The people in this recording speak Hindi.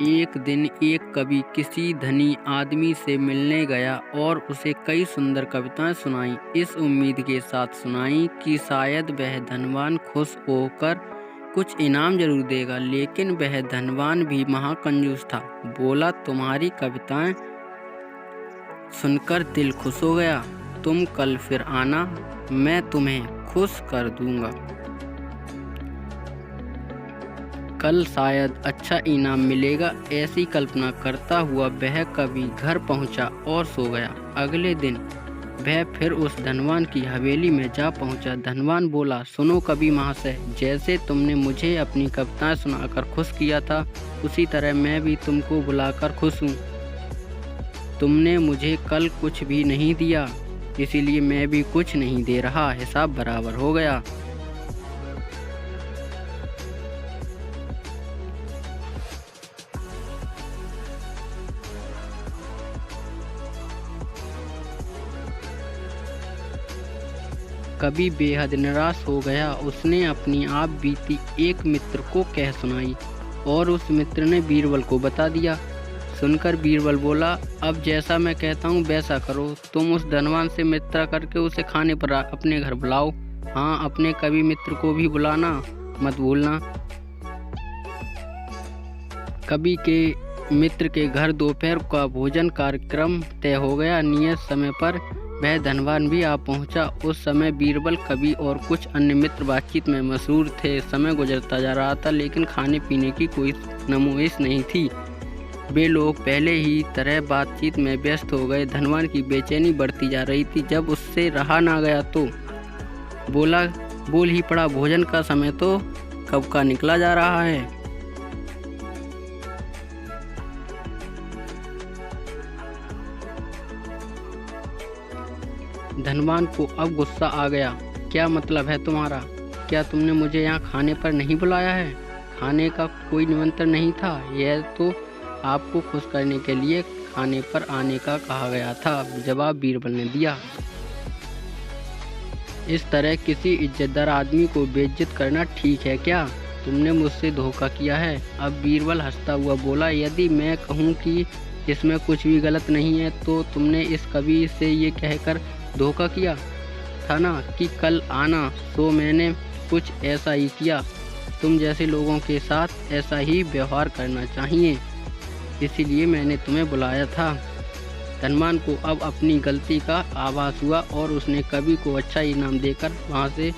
एक दिन एक कवि किसी धनी आदमी से मिलने गया और उसे कई सुंदर कविताएं सुनाई। इस उम्मीद के साथ सुनाई कि शायद वह धनवान खुश होकर कुछ इनाम जरूर देगा, लेकिन वह धनवान भी महाकंजूस था। बोला, तुम्हारी कविताएं सुनकर दिल खुश हो गया। तुम कल फिर आना, मैं तुम्हें खुश कर दूंगा। कल शायद अच्छा इनाम मिलेगा, ऐसी कल्पना करता हुआ वह कवि घर पहुंचा और सो गया। अगले दिन वह फिर उस धनवान की हवेली में जा पहुंचा। धनवान बोला, सुनो कवि महाशय, जैसे तुमने मुझे अपनी कविताएं सुनाकर खुश किया था, उसी तरह मैं भी तुमको बुलाकर खुश हूँ। तुमने मुझे कल कुछ भी नहीं दिया, इसीलिए मैं भी कुछ नहीं दे रहा। हिसाब बराबर हो गया। कवि बेहद निराश हो गया। उसने अपनी आप बीती एक मित्र को कह सुनाई और उस मित्र ने बीरबल को बता दिया। सुनकर बीरबल बोला, अब जैसा मैं कहता हूँ वैसा करो। तुम उस धनवान से मित्रता करके उसे खाने पर अपने घर बुलाओ। हाँ, अपने कवि मित्र को भी बुलाना मत भूलना। कवि के मित्र के घर दोपहर का भोजन कार्यक्रम तय हो गया। नियत समय पर वह धनवान भी आ पहुंचा। उस समय बीरबल, कवि और कुछ अन्य मित्र बातचीत में मशहूर थे। समय गुजरता जा रहा था, लेकिन खाने पीने की कोई नमोइश नहीं थी। वे लोग पहले ही तरह बातचीत में व्यस्त हो गए। धनवान की बेचैनी बढ़ती जा रही थी। जब उससे रहा ना गया तो बोल ही पड़ा, भोजन का समय तो कब का निकला जा रहा है। धनवान को अब गुस्सा आ गया। क्या मतलब है तुम्हारा? क्या तुमने मुझे यहाँ खाने पर नहीं बुलाया है? खाने का कोई निमंत्रण नहीं था, यह तो आपको खुश करने के लिए खाने पर आने का कहा गया था, जवाब बीरबल ने दिया। इस तरह किसी इज्जतदार आदमी को बेइज्जत करना ठीक है क्या? तुमने मुझसे धोखा किया है। अब बीरबल हंसता हुआ बोला, यदि मैं कहूँ कि इसमें कुछ भी गलत नहीं है तो तुमने इस कवि से ये कहकर धोखा किया था ना कि कल आना, तो मैंने कुछ ऐसा ही किया। तुम जैसे लोगों के साथ ऐसा ही व्यवहार करना चाहिए, इसीलिए मैंने तुम्हें बुलाया था। धनवान को अब अपनी गलती का आभास हुआ और उसने कवि को अच्छा इनाम देकर वहां से